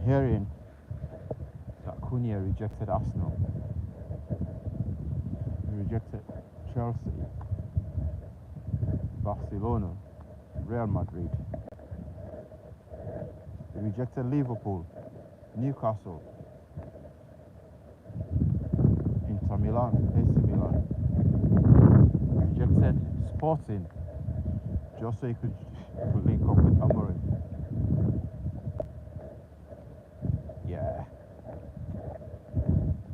hearing that Cunha rejected Arsenal, he rejected Chelsea, Barcelona, Real Madrid, he rejected Liverpool, Newcastle, Inter Milan, AC Milan, he rejected Sporting, just so he could link up with Amorim. Yeah.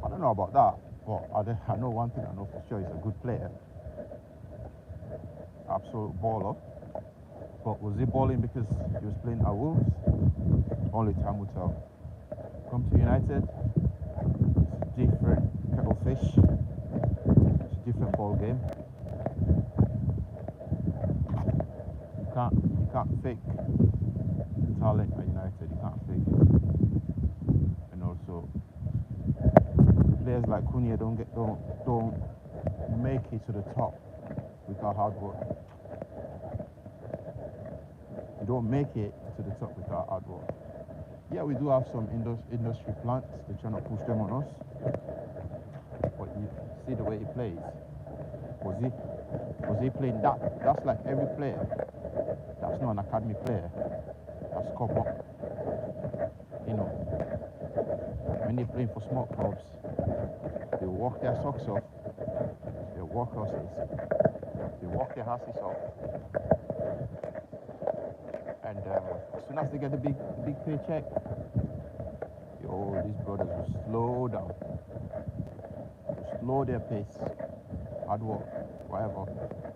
I don't know about that, but I know one thing I know for sure, he's a good player. Absolute baller. But was he balling because he was playing at Wolves? Only time will tell. Come to United, it's a different kettle of fish. It's a different ball game. You can't fake talent at United. You can't fake it. And also, players like Cunha don't make it to the top without hard work. You don't make it to the top without hard work. Yeah, we do have some industry plants. They're trying to push them on us. But you see the way he plays. Was he playing that? That's like every player. That's not an academy player. That's come up. You know, when they're playing for small clubs, they walk their socks off. They walk horses. They walk their asses off. And as soon as they get the big paycheck, these brothers will slow down. Will slow their pace. Hard work, whatever.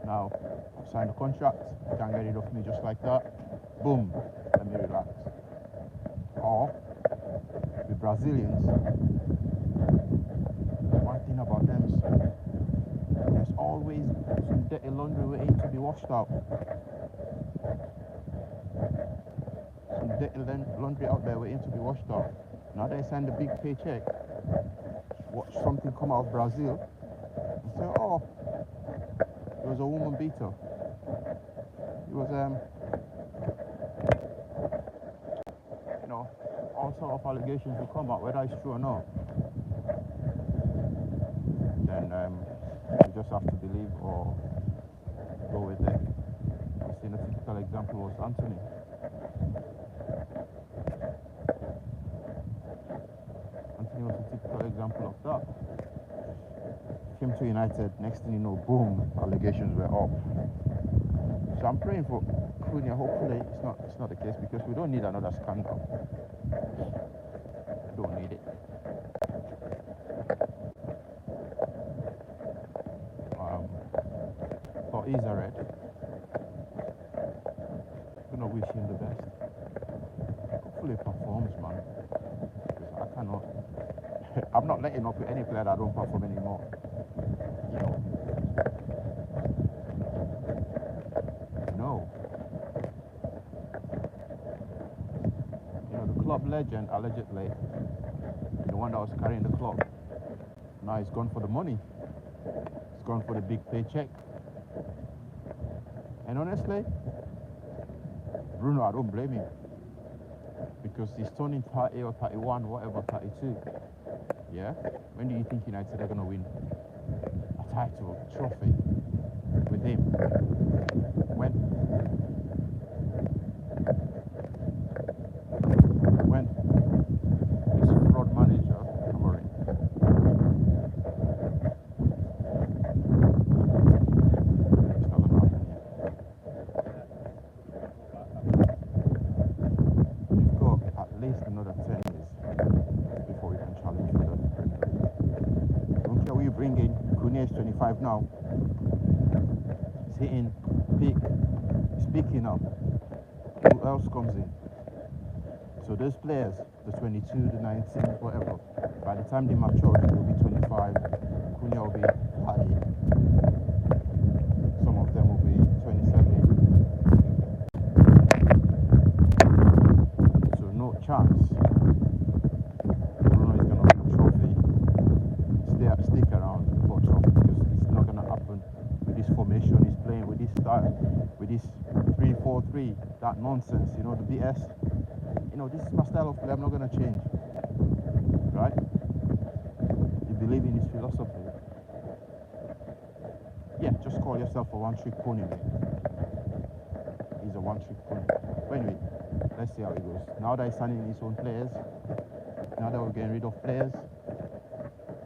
Now, I've signed a contract. You can't get rid of me just like that. Boom, let me relax. Or, the Brazilians, one thing about them is there's always some dirty laundry waiting to be washed out. Some dirty laundry out there waiting to be washed out. Now they send a big paycheck, watch something come out of Brazil, and say, oh, it was a woman beater. It was, all sort of allegations will come out, whether it's true or not. Then you just have to believe or go with it. I've seen a typical example was Anthony. Anthony was a typical example of that. Came to United, next thing you know, boom, allegations were up. So I'm praying for Cunha. Hopefully it's not the case, because we don't need another scandal. We don't need it. But he's a red. I'm gonna wish him the best. Hopefully he performs, man. Because I cannot. I'm not letting up with any player that don't perform anymore. No. The club legend, allegedly, the one that was carrying the club, now he's gone for the money. He's gone for the big paycheck. And honestly, Bruno, I don't blame him. Because he's turning 30 or 31, whatever, 32. Yeah? When do you think United are going to win a title, trophy with him? When his fraud manager, Amorim, it's not going to happen yet. We've got at least another 10 years before we can challenge for the Premier League. Don't care who you bring in. Cunha is 25 now. He's hitting peak. He's peaking up. Who else comes in? So those players, the 22, the 19, whatever, by the time they mature, they will be 25. Cunha will be 30. Some of them will be 27. So no chance. Bruno is going to win a trophy. Stick around for a trophy, because it's not going to happen with this formation he's playing, with this style, with this 3-4-3, that nonsense, the BS. you know, this is my style of play, I'm not going to change, right? You believe in his philosophy. Yeah, just call yourself a one-trick pony, man. He's a one-trick pony. But anyway, let's see how it goes. Now that he's signing his own players, now that we're getting rid of players,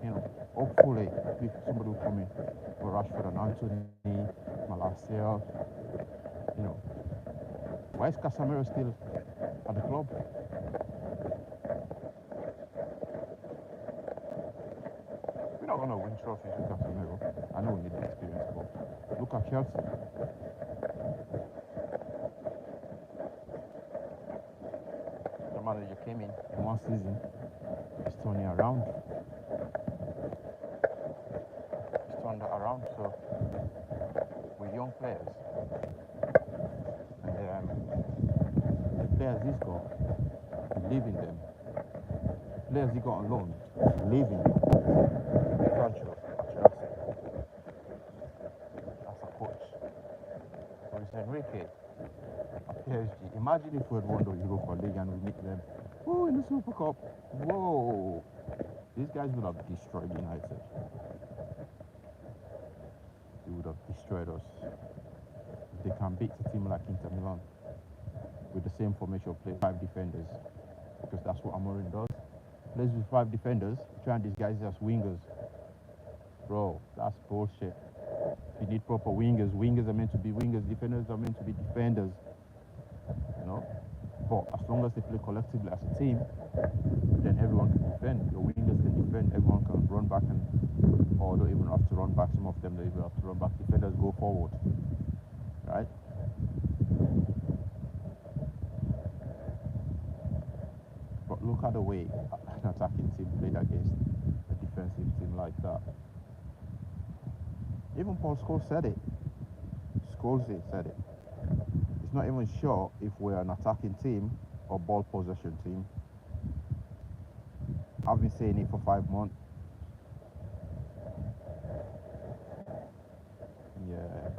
you know, hopefully somebody will come in for Rashford and Anthony, Malacia, you know. Why is Casemiro still at the club? We're not going to win trophies with Casemiro. I know we need the experience, but look at Chelsea. The manager came in one season, he's turning around. He's turned that around, so with young players. And the players he's got, believe in them. Players he got on loan, believe in them. Sancho at Chelsea. That's a coach. Luis Enrique at PSG. Imagine if we had won the Europa League and we meet them. Oh, in the Super Cup. Whoa. These guys would have destroyed United. They would have destroyed us. If they can beat a team like Inter Milan with the same formation, play 5 defenders, because that's what Amorim does. Plays with 5 defenders, try and disguise it as wingers. Bro, that's bullshit. You need proper wingers. Wingers are meant to be wingers. Defenders are meant to be defenders. You know? But as long as they play collectively as a team, then everyone can defend. Your wingers can defend. Everyone can run back, and or don't even have to run back. Some of them don't even have to run back. Defenders go forward. Right? But look at the way an attacking team played against a defensive team like that. Even Paul Scholes said it. Scholes said it. He's not even sure if we're an attacking team or ball possession team. I've been saying it for 5 months. Yeah.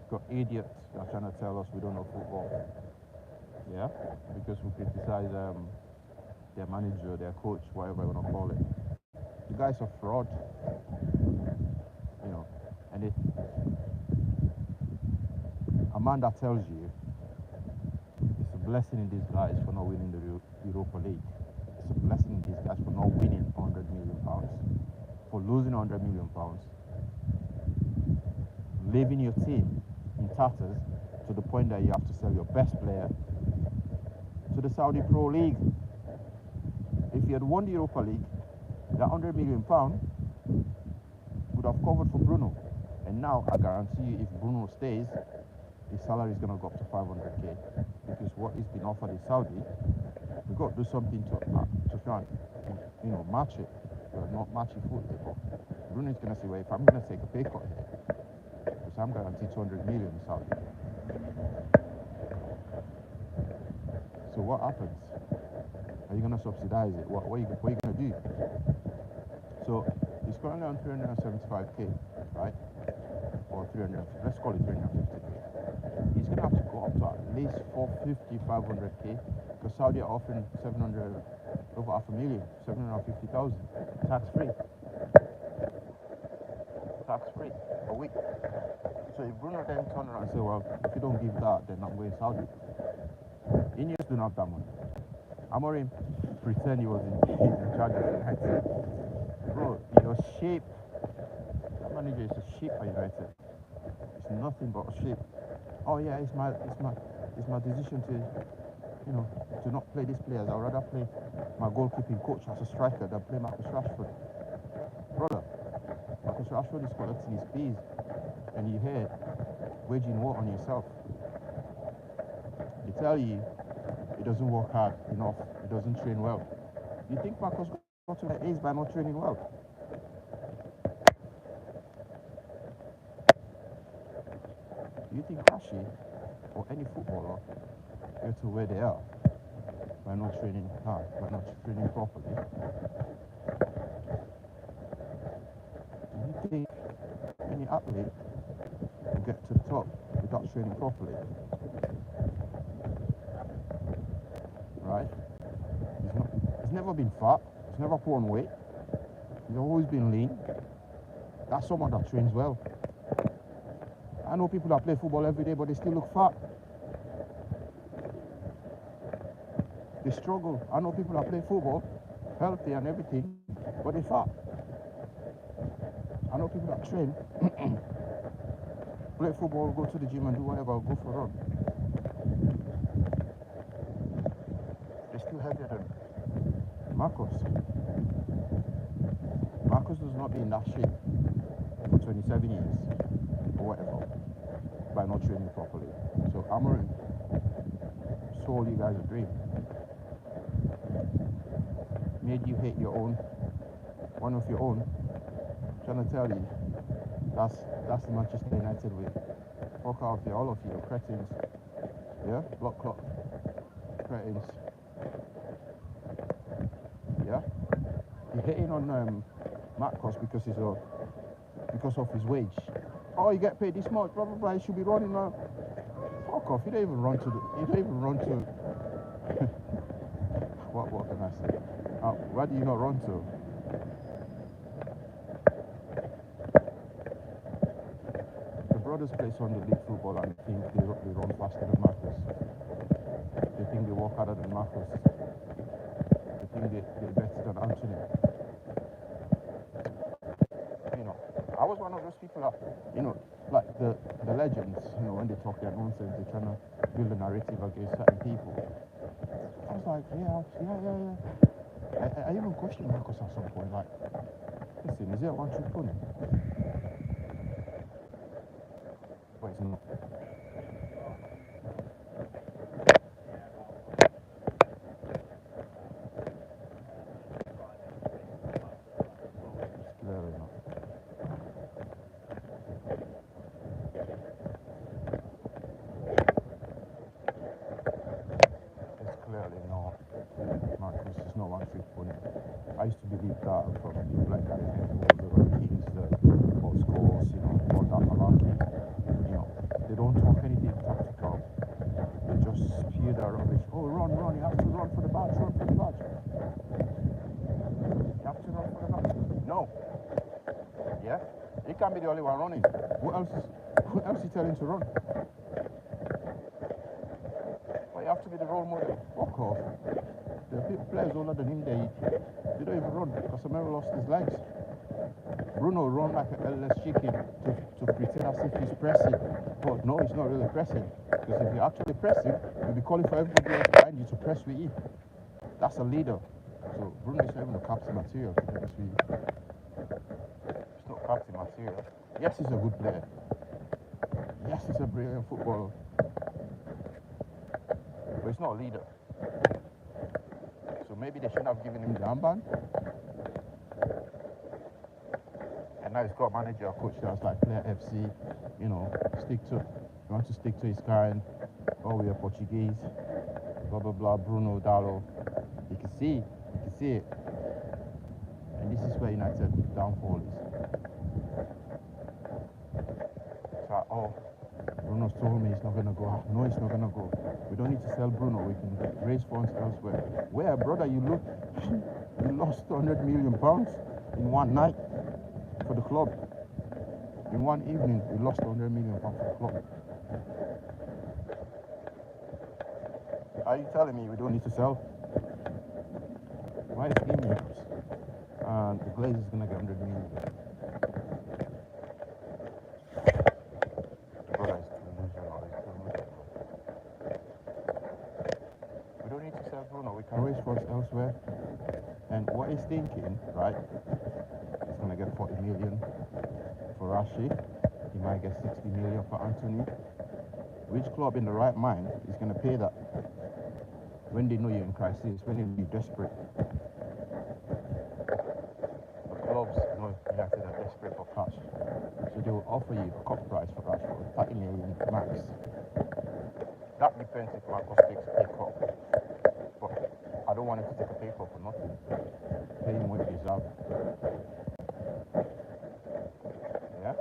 Got idiots that are trying to tell us we don't know football. Yeah? Because we criticize their manager, their coach, whatever you want to call it. The guy's a fraud. You know, and a man that tells you it's a blessing in disguise for not winning the Europa League. It's a blessing in disguise for not winning £100 million, for losing £100 million, leaving your team in tatters to the point that you have to sell your best player to the Saudi Pro League. If you had won the Europa League, that £100 million would have covered for Bruno. And now I guarantee you, if Bruno stays, his salary is going to go up to 500k, because what he's been offered in Saudi, we've got to do something to try and, you know, match it. Not match it fully, but Bruno is going to say, well, if I'm going to take a pay cut here, because I'm guaranteed 200 million in Saudi. So what happens? Are you going to subsidize it? What are you going to do? So he's currently on 375k, right? Or 300, let's call it 350k. He's going to have to go up to at least 450, 500k, because Saudi are offering 700, over $500,000, 750,000, tax-free. Tax-free a week. So if Bruno then turn around and say, well, if you don't give that, then I'm going Saudi. Ineos don't have that money. Amorim pretend he was in charge of United. Bro, your shape, that manager is a sheep at United. It's nothing but a sheep. Oh yeah, it's my decision to, you know, to not play these players. I'd rather play my goalkeeping coach as a striker than play Marcus Rashford. Brother, Marcus Rashford is collecting his fees, and you hear waging war on yourself. They tell you he doesn't work hard enough, he doesn't train well. You think Marcus got to the A's by not training well? Do you think Hashi or any footballer get to where they are by not training hard, by not training properly? Do you think any athlete will get to the top without training properly? Right? never been fat. He's never put on weight. He's always been lean. That's someone that trains well. I know people that play football every day, but they still look fat. They struggle. I know people that play football, healthy and everything, but they're fat. I know people that train, play football, go to the gym and do whatever, go for a run. They're still heavier than Marcus. Marcus does not be in that shape for 27 years or whatever by not training properly. So Amorim sold you guys a dream. Made you hate your own, one of your own. I'm trying to tell you, that's the Manchester United way. Fuck out here, all of you, cretins. Yeah, blood clot, cretins. Yeah, you're hating on Marcos because of his wage. Oh, you get paid this much, blah blah blah. You should be running now. Fuck off! You don't even run to. What can I say? Where do you not run to? The brothers play Sunday League football and think they run faster than Marcus. They think they work harder than Marcus. They think they're better than Anthony. You know, I was one of those people that, you know, like the legends, you know, when they talk their nonsense, they're trying to build a narrative against certain people. I was like, yeah. I even questioned Marcus at some point, like, listen, is it a one-trick pony? But it's not. It's clearly not. It's clearly not. Marcus is not one-trick pony. I used to believe that from people like Gary Neville, the rankings, the goal scores, you know, all that malarkey. You know, they don't talk anything tactical. They just spew their rubbish. Oh, run, you have to run for the badge, run for the badge. You have to run for the badge. No. Yeah? You can't be the only one running. Who else is telling to run? Well, you have to be the role model. Fuck off. The players older than him, they don't even run. Casemiro lost his legs. Bruno run like a headless chicken to pretend as if he's pressing. But no, he's not really pressing. Because if you're actually pressing, you'll be calling for everybody else behind you to press with you. That's a leader. So Bruno is not even a captain material, to be honest with you. He's not captain material. Yes, he's a good player. Yes, he's a brilliant footballer. But he's not a leader. So maybe they shouldn't have given him the armband. And now he's got a manager, a coach that's like Player FC, you know, he wants to stick to his kind. Oh, we are Portuguese, blah blah blah, Bruno, Dallo. You can see it. And this is where United's downfall is. So, oh, Bruno's told me he's not gonna go. No, he's not gonna go. We don't need to sell Bruno, we can raise funds elsewhere. Where, brother, you lost £100 million in one night for the club. In one evening, we lost £100 million for the club. Are you telling me we don't need to sell? Why is he in and the Glaze is gonna get $100 million? Brother is too delusional. We don't need to sell Bruno. We can raise funds elsewhere. And what he's thinking, right? He's gonna get 40 million for Rashi. He might get 60 million for Anthony. Which club in the right mind is gonna pay that? When they know you're in crisis, when they know you're desperate. The clubs know United are desperate for cash. So they will offer you a cut price for Rashford, 30 million max. That depends if Marcus takes a pay cut. But I don't want him to take a pay cut for nothing. Pay him what he deserves. Yeah?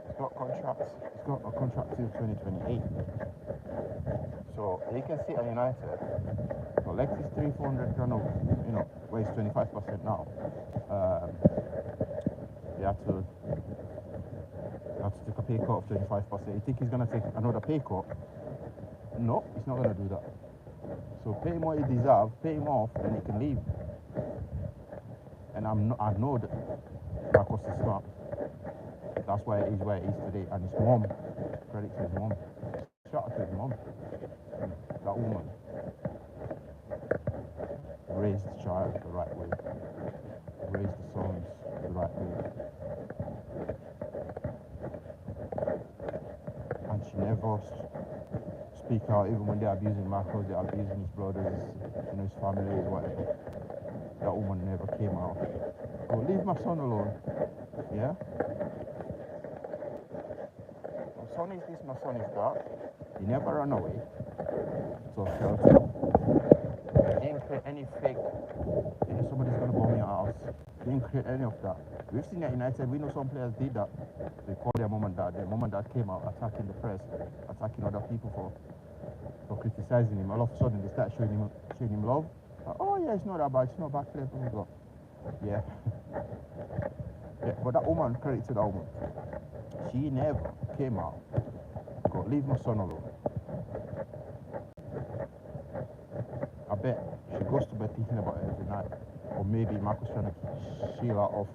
He's got a contract till 2028. So he can sit at United So Lex is 300-400 grand of, weighs 25% now. They have to take a pay cut of 25%. You think he's gonna take another pay cut? No, he's not gonna do that. So pay him what he deserves, pay him off, then he can leave. And I know that Marcus is smart. That's why it is where it is today. And his mom, credit to his mom. Shout out to his mom. That woman raised the child the right way, raised the sons the right way. And she never speak out, even when they're abusing Marcus, they're abusing his brothers, his family, whatever. That woman never came out. Oh, leave my son alone. Yeah? My son is this, my son is that. He never ran away to a shelter. He didn't create any fake, somebody's gonna bomb your house. He didn't create any of that. We've seen at United, we know some players did that. They called their mom and dad. Their mom and dad came out attacking the press, attacking other people for criticizing him. All of a sudden they start showing him love. Oh yeah, it's not that bad, it's not bad player. Yeah. Yeah, but that woman, credit to that woman. She never came out. Go, leave my son alone. I bet she goes to bed thinking about it every night. Or maybe Marcus trying to shield her off,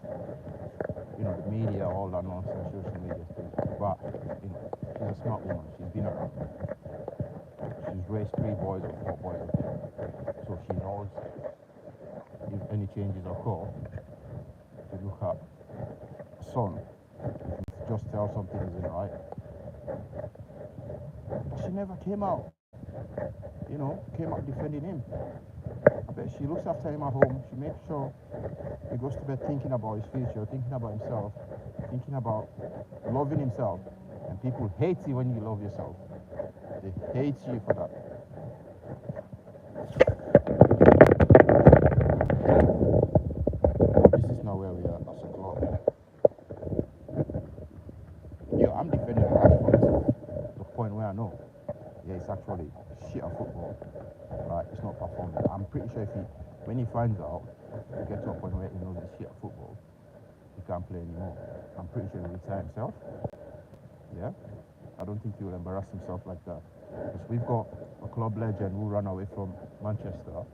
the media, all that nonsense, social media thing. But, she's a smart woman. She's been around. She's raised 3 boys or 4 boys. So she knows if any changes occur, to look at son, just tell something isn't right. She never came out, came out defending him. I bet she looks after him at home. She makes sure he goes to bed thinking about his future, thinking about himself, thinking about loving himself. And people hate you when you love yourself. They hate you for that. This is not where we are as a club. I'm defending Rashford to the point where I know, it's actually shit at football. Right, it's not performing. I'm pretty sure when he finds out, he gets to a point where he knows it's shit at football, he can't play anymore. I'm pretty sure he'll retire himself. Yeah, I don't think he will embarrass himself like that. Because we've got a club legend who ran away from Manchester.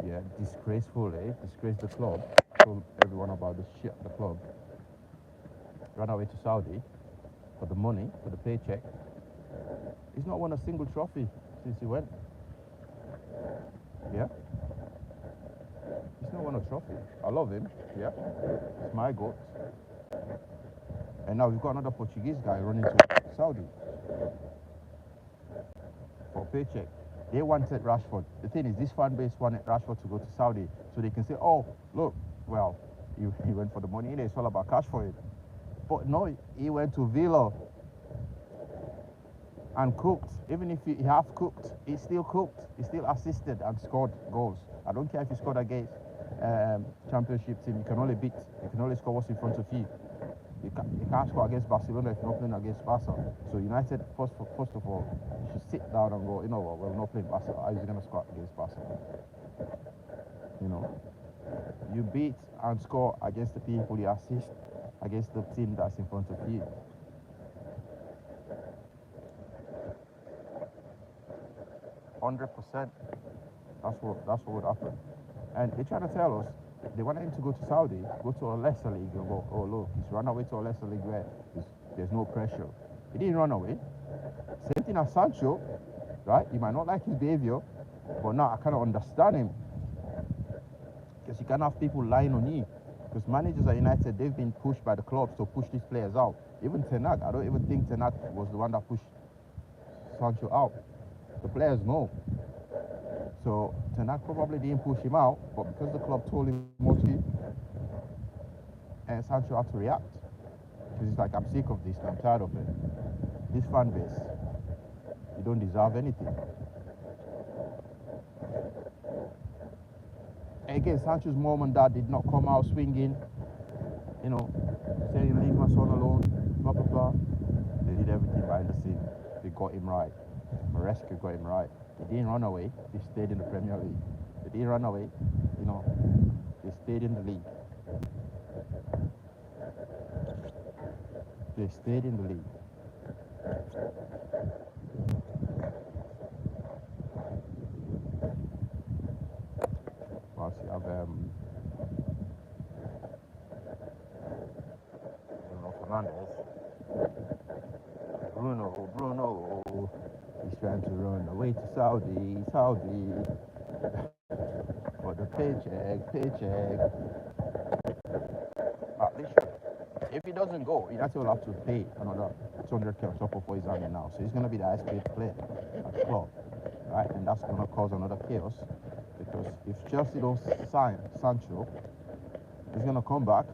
Yeah, disgracefully, disgraced the club, told everyone about the shit at the club. Ran away to Saudi for the money, for the paycheck. He's not won a single trophy since he went. Yeah? He's not won a trophy. I love him. Yeah? It's my goat. And now we've got another Portuguese guy running to Saudi for a paycheck. They wanted Rashford. The thing is, this fan base wanted Rashford to go to Saudi so they can say, oh, look, well, he went for the money. It's all about cash for it. But no, he went to Villa and cooked. Even if he half cooked, he still cooked. He still assisted and scored goals. I don't care if you scored against championship team. You can only score what's in front of you. You can't score against Barcelona if you're not playing against Barca. So United, first of all, you should sit down and go, what, we're not playing Barca. How are you going to score against Barca? You beat and score against the people you assist, against the team that's in front of you. %. That's what would happen. And they try to tell us they wanted him to go to Saudi, go to a lesser league, and go, oh look, he's run away to a lesser league where there's no pressure. He didn't run away. Same thing as Sancho, right? You might not like his behavior, but now I kind of understand him. Because you can't have people lying on you. Because managers at United, they've been pushed by the clubs to push these players out. Even Ten Hag, I don't even think Ten Hag was the one that pushed Sancho out. The players know. So Ten Hag probably didn't push him out, but because the club told him what to do, and Sancho had to react. Because he's like, I'm sick of this, I'm tired of it. This fan base, you don't deserve anything. Again, Sancho's mom and dad did not come out swinging, saying, leave my son alone, blah, blah, blah. They did everything behind the scenes. They got him right. Maresca got him right. They didn't run away. They stayed in the Premier League. They didn't run away. You know, they stayed in the league. They stayed in the league. Whilst you have Bruno Fernandes. Bruno, he's trying to run away to Saudi. For the paycheck. At least, if he doesn't go, United will have to pay another 200k on top of what he's earning now. So he's going to be the highest paid player at the club, right? And that's going to cause another chaos, because if Chelsea don't sign Sancho, he's going to come back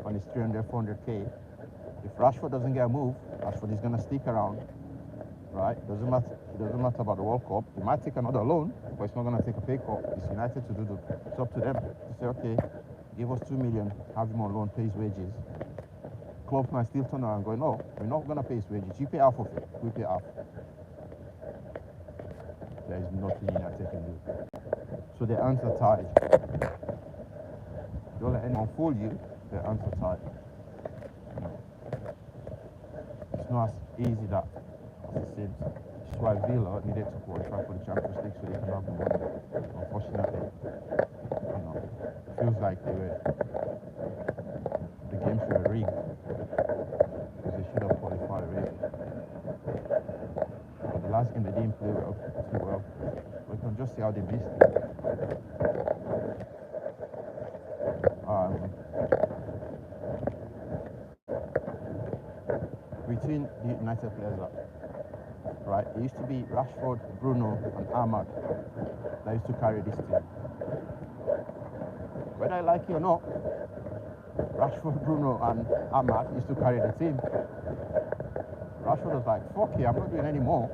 on his 300, 400k. If Rashford doesn't get a move, Rashford is going to stick around, right? It doesn't matter about the World Cup. He might take another loan, but he's not going to take a pay cut. It's United to do it's up to them to say, okay, give us 2 million, have him on loan, pay his wages. Club can still turn around and go, no, we're not going to pay his wages. You pay half of it, we pay half. There is nothing United can do. So their hands are tied. Don't let anyone fool you. Their hands are tied. It's not as easy that as it seems. Which is why Villa needed to qualify for the Champions League so they can have the money. Unfortunately, it feels like the games were rigged, because they should have qualified really. But the last game they didn't play too well. We can just see how they missed it. Between the United players, right? It used to be Rashford, Bruno, and Ahmad that used to carry this team. Whether I like it or not, Rashford, Bruno, and Ahmad used to carry the team. Rashford was like, fuck it, I'm not doing any more.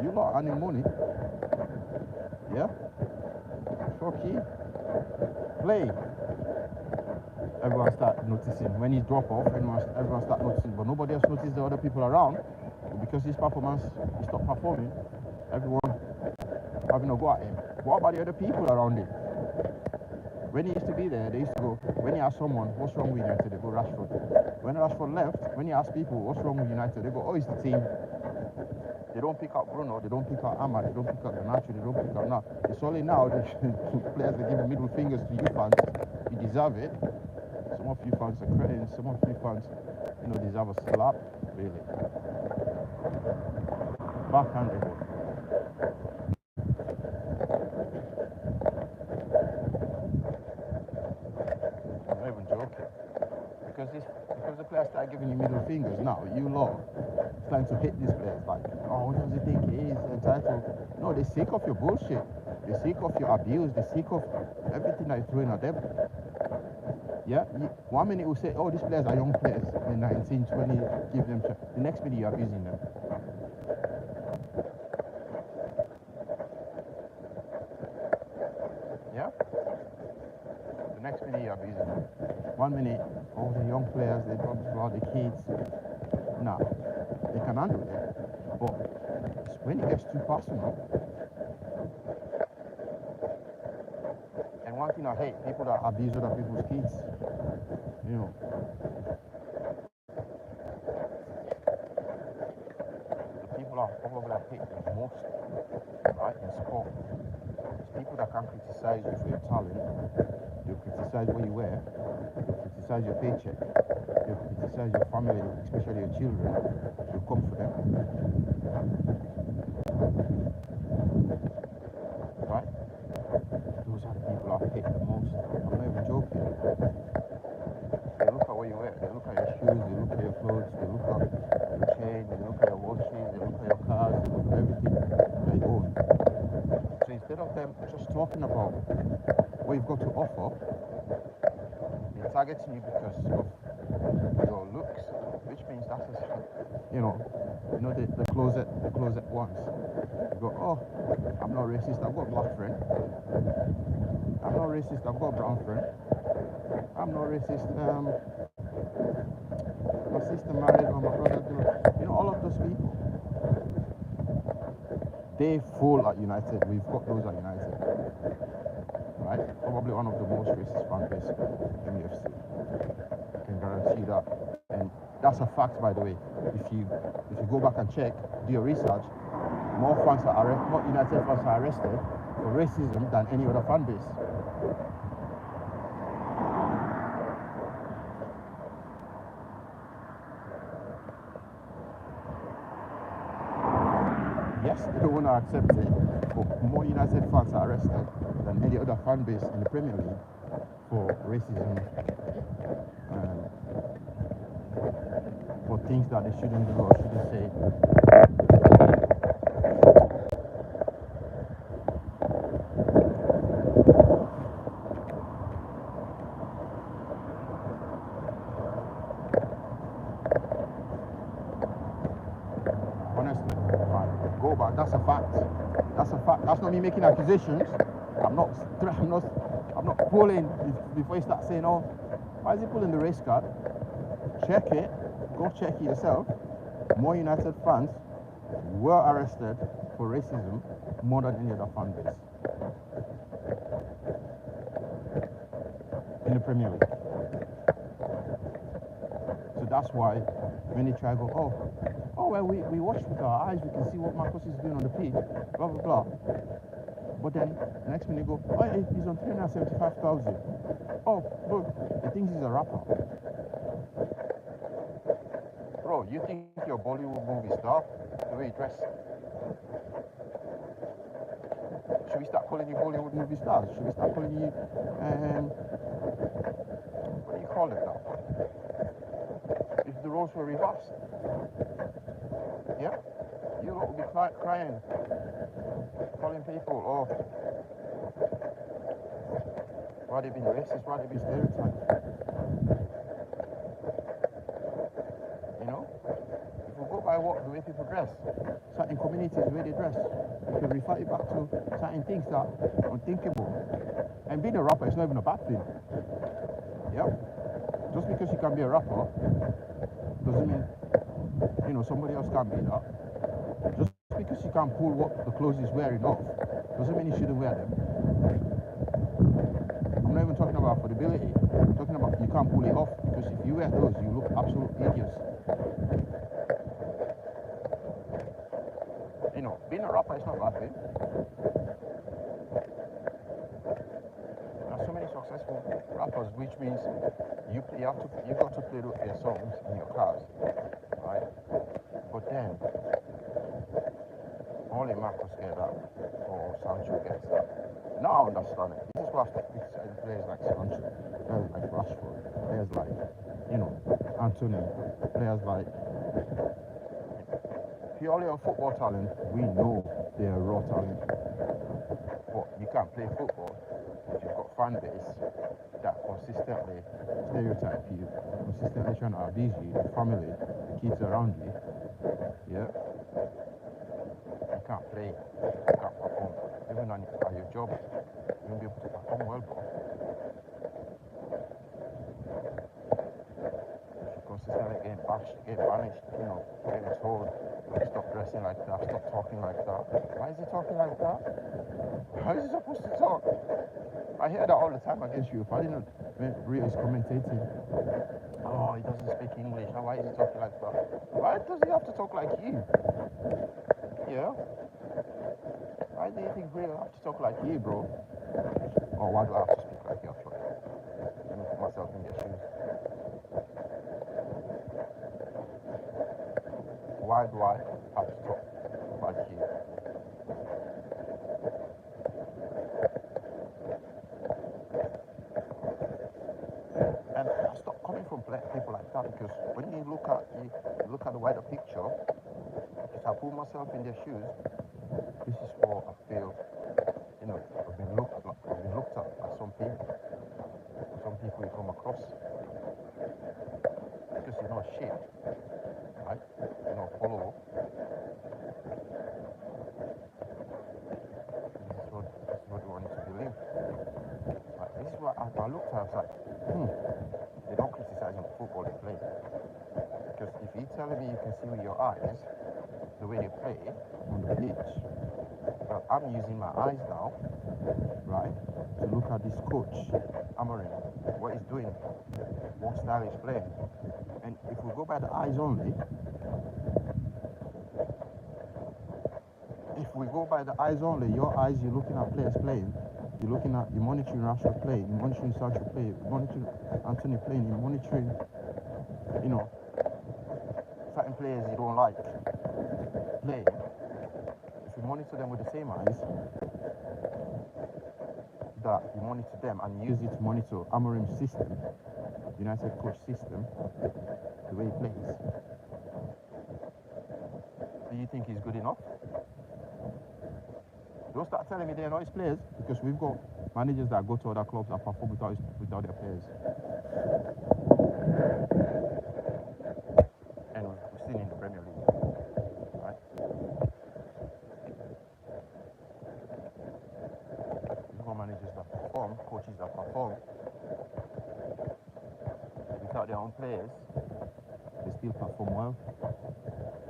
You lot are earning money. Yeah? Fuck it. Play. Everyone start noticing. When he drop off, everyone start noticing. But nobody else noticed the other people around. Because his performance, he stopped performing. Everyone having a go at him. What about the other people around him? When he used to be there, they used to go, when he asked someone, what's wrong with United? They go, Rashford. When Rashford left, when he asked people, what's wrong with United? They go, oh, it's the team. They don't pick out Bruno, they don't pick out Ahmad, they don't pick out Garnacho, they don't pick out now. It's only now the players that give middle fingers to you fans. You deserve it. Some of you fans are crying, some of you fans, deserve a slap, really. Backhanded. I'm not even joking. Because the players start giving you middle fingers now, you lot trying to hit these players like, oh, what does he think he is entitled? No, they're sick of your bullshit. They're sick of your abuse. They're sick of everything that you're throwing at them. Yeah, 1 minute we'll say, oh, these players are young players, they're 19, 20, give them chance. The next minute you're abusing them. Yeah? The next minute you're abusing them. 1 minute, oh, the young players, they talk about the kids. Nah, they can handle it. But when it gets too personal, and one thing I hate, people that abuse other people's kids. The people are probably I hate the most, right, in sport. It's people that can criticize you for your talent. They'll criticize what you wear. They'll criticize your paycheck. They'll criticize your family, especially your children. They'll come for them. Right? Those are the people I hate the most. I'm not even joking. They look at what you wear. They look at your shoes. They look at your clothes. They look at your chain. They look at your watches. They look at your cars. They look at everything that you own. So instead of them just talking about what you've got to offer, they're targeting you because of your looks, which means that's the closet ones. You go, oh, I'm not racist, I've got a black friend. I'm not racist, I've got a brown friend. I'm not racist, my sister married or my brother did. All of those people. They full at United. We've got those at United, right? Probably one of the most racist fan base in the FC. I can guarantee that, and that's a fact, by the way. If you go back and check, do your research, more United fans are arrested for racism than any other fan base. Yes, they don't want to accept it, but more United fans are arrested than any other fan base in the Premier League for racism and for things that they shouldn't do or shouldn't say. Honestly, go back. That's a fact. That's a fact. That's not me making accusations. I'm not pulling before you start saying, oh, why is he pulling the race card? Check it. Go check it yourself. More United fans were arrested for racism more than any other fan base in the Premier League. So that's why when they try to go, oh well, we watch with our eyes, we can see what Marcus is doing on the pitch, blah blah blah. But then the next minute they go, oh yeah, he's on 375,000. Oh look, he thinks he's a rapper. Bro, you think you're a Bollywood movie star the way you dress? Should we start calling you Bollywood movie stars? Should we start calling you what do you call it now? If the roles were reversed, yeah, you lot would be crying, calling people, oh, why they being racist, why they being stereotyped? You know, if we go by the way people dress, certain communities, the way they dress, we can refer it back to certain things that are unthinkable. And being a rapper is not even a bad thing. Yeah, just because you can be a rapper doesn't mean, you know, somebody else can't be that. Just because you can't pull what the clothes he's wearing off doesn't mean you shouldn't wear them. I'm not even talking about affordability. I'm talking about you can't pull it off, because if you wear those, you look absolute idiots. You know, being a rapper is not a bad thing. There are so many successful rappers, which means you got to play their songs in your cars, right? But then only Marcus gets that, or Sancho gets that. Now I understand it. This is why I start criticizing players like Sancho, players like Rashford, players like, you know, Anthony, players like, purely on football talent, we know they're raw talent. But you can't play football if you've got fan base that consistently stereotype you, consistently trying to abuse you, the family, the kids around you. Yeah. You can't play, you can't perform. Even at your job, you won't be able to perform well, bro. If you consistently get bashed, get banished, you know, getting told, stop dressing like that, stop talking like that. Why is he talking like that? How is he supposed to talk? I hear that all the time against you. If I didn't, when Rio is commentating, oh, he doesn't speak English. Now why is he talking like that? Why does he have to talk like you? Yeah? Why do you think Rio have to talk like you, bro? Or why do I have to speak like you, actually? Let me put myself in their shoes. Why do I have to talk like you? And stop coming from people like that, because when you look at the wider picture, if I put myself in their shoes, this is what I feel. You know, I've been looked at by some people. Some people you come across, because you're not shit, right? You're not follow. This is what you want to believe. Like, this is what I looked at. I was like, they don't criticize on the football they play. Because if you're telling me you can see with your eyes the way they play on the pitch, I'm using my eyes now, right, to look at this coach, Amorim, what he's doing, what style he's playing. And if we go by the eyes only, your eyes, you're looking at players playing, you're monitoring Rashford play, you're monitoring Sancho play, you're monitoring Anthony playing, you're monitoring, you know, certain players you don't like playing. If you monitor them with the same eyes that you monitor them and use it to monitor Amorim's system, United coach system, the way he plays, do you think he's good enough? Don't start telling me they're not his players, because we've got managers that go to other clubs and perform without their players. And we've seen in the Premier League, right? We've got managers that perform, coaches that perform without their own players. They still perform well.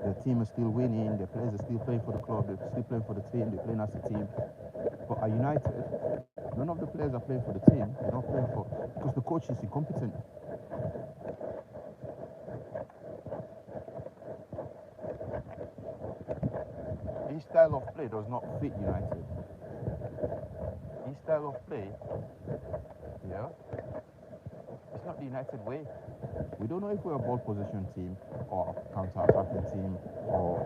The team is still winning. The players are still playing for the club. They're still playing for the team. They're playing as a team. But at United, none of the players are playing for the team. They're not playing for, because the coach is incompetent. His style of play does not fit United. His style of play, yeah, it's not the United way. We don't know if we're a ball possession team or a counter-attacking team or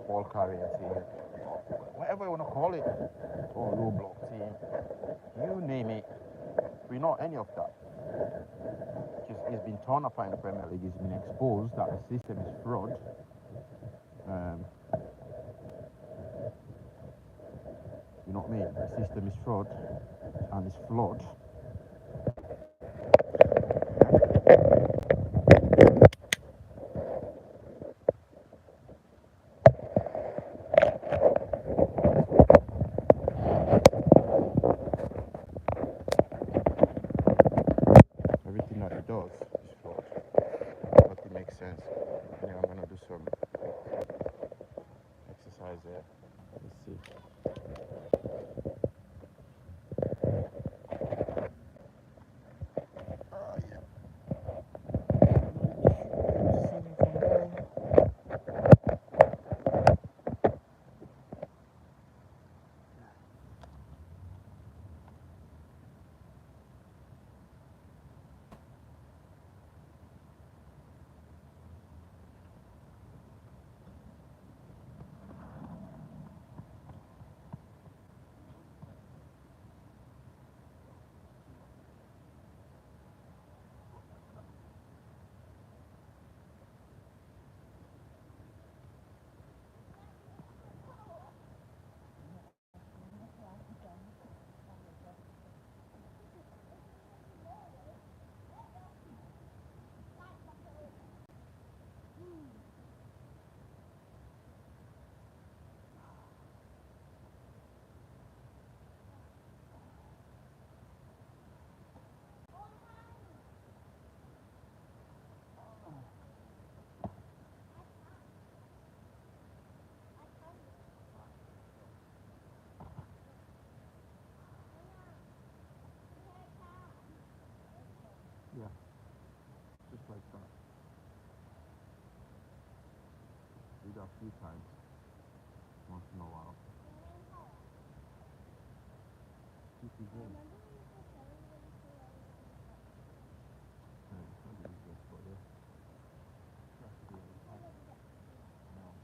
ball carrier team, whatever you want to call it, or low block team. You name it. We're not any of that. It's been torn apart in the Premier League. It's been exposed that the system is fraud. You know what I mean? The system is fraud and it's flawed. Everything that it does is flawed. Nothing makes sense. Yeah, I'm gonna do some exercise there. Let's see. Yeah, just like that. Do that a few times, once in a while. Keep it going. It's not the easiest, but yeah. Try to do it every time. No.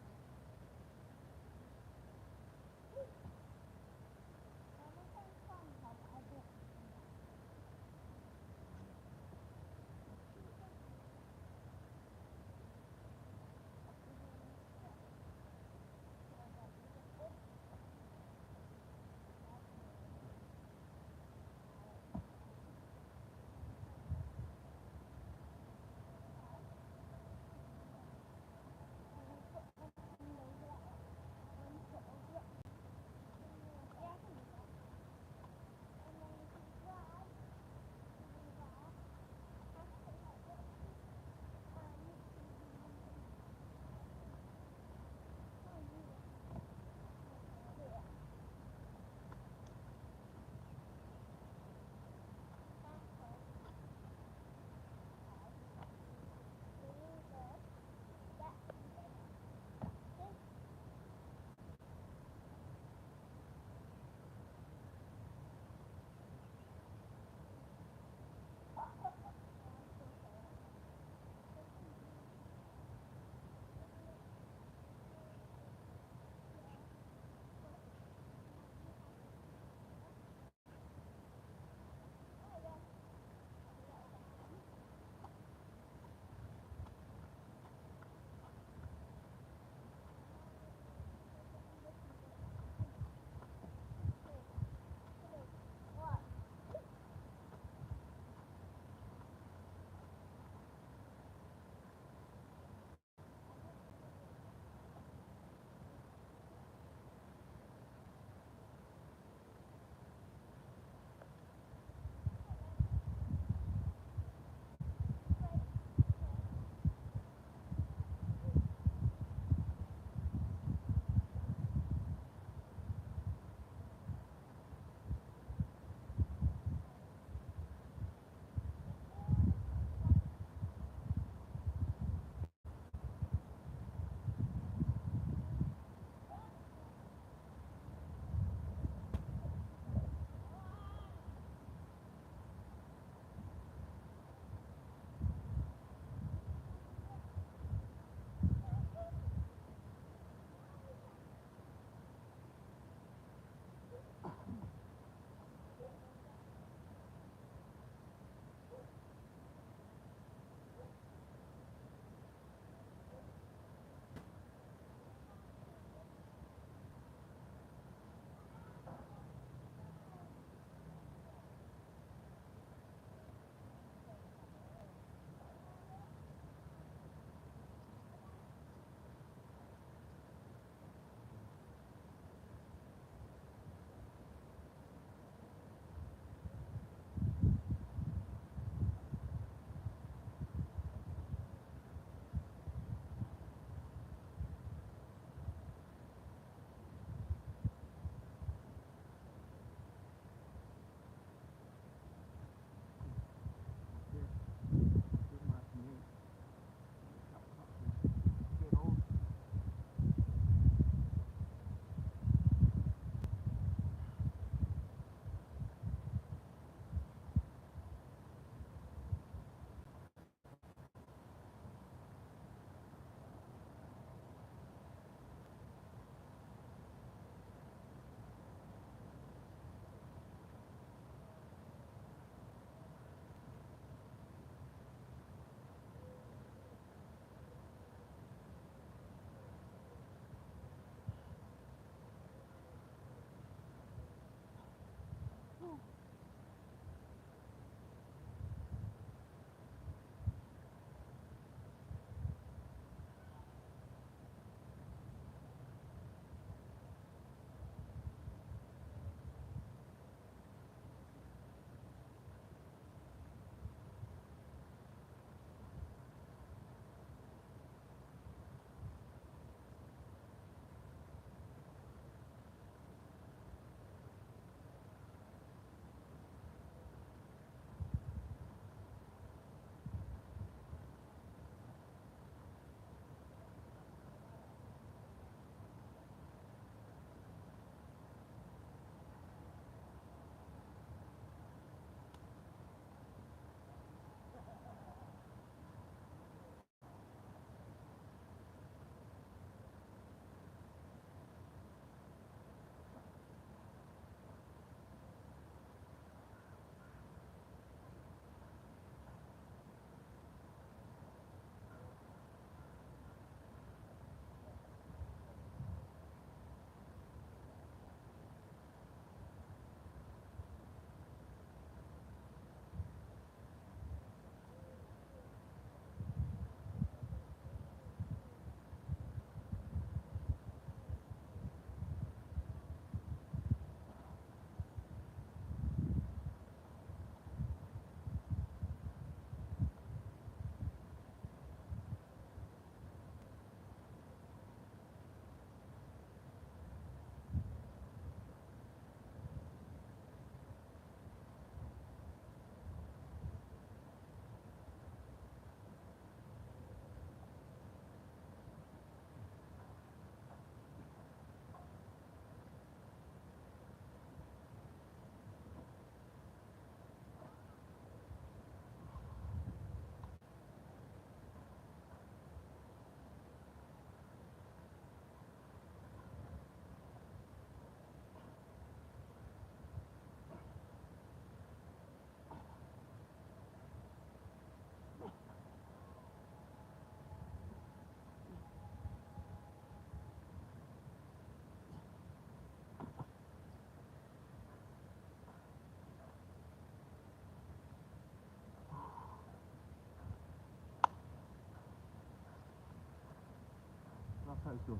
that is done.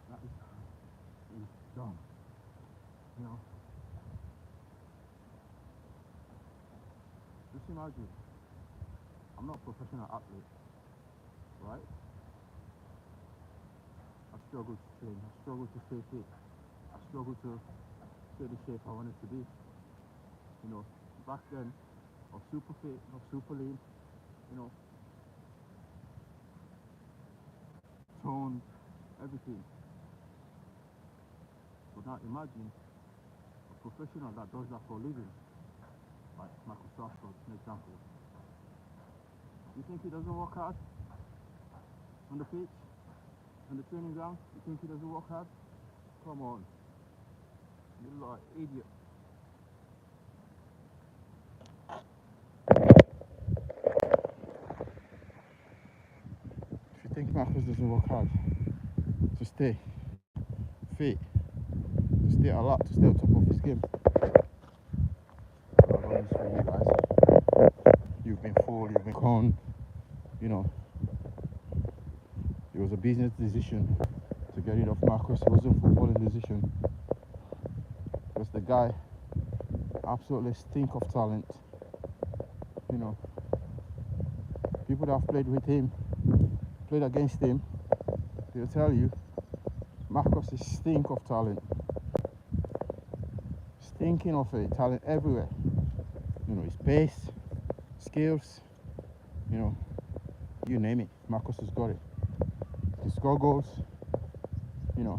That is done. You know. Just imagine, I'm not a professional athlete, right? I struggle to train, I struggle to stay fit, I struggle to stay the shape I wanted to be. You know, back then, I was super fit, I was super lean, you know, toned, everything. But now imagine a professional that does that for a living, like Marcus Rashford, for example. You think he doesn't work hard on the pitch, on the training ground? You think he doesn't work hard? Come on, you look like an idiot. If you think Marcus doesn't work hard to stay fit, to stay alert, to stay on top of his game, I've got news for you guys. You've been fooled, you've been conned, you know. It was a business decision to get rid of Marcus. It wasn't a footballing decision. Because the guy absolutely stink of talent. You know, people that have played with him, played against him, they'll tell you Marcus is stink of talent. Stinking of it, talent everywhere. You know, his pace, skills, you know, you name it, Marcus has got it. He can score goals, you know,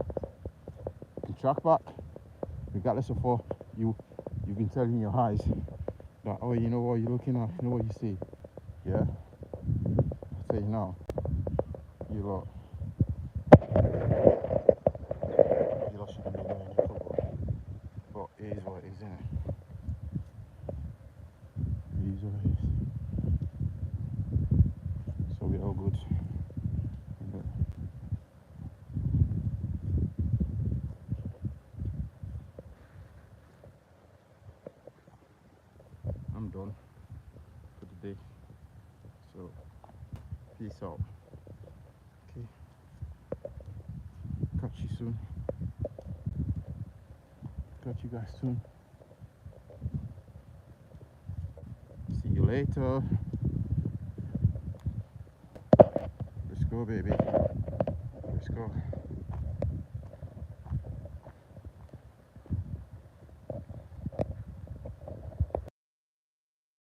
he can track back, regardless of what you've been telling in your eyes that, oh, you know what you're looking at, you know what you see. Yeah, I tell you now, you lot shouldn't be knowing football. But it is what it is, isn't it? It is what it is. So we're all good. I'm done for the day. So peace out. Okay. Catch you soon. Catch you guys soon. See you later. Let's go, baby. Let's go.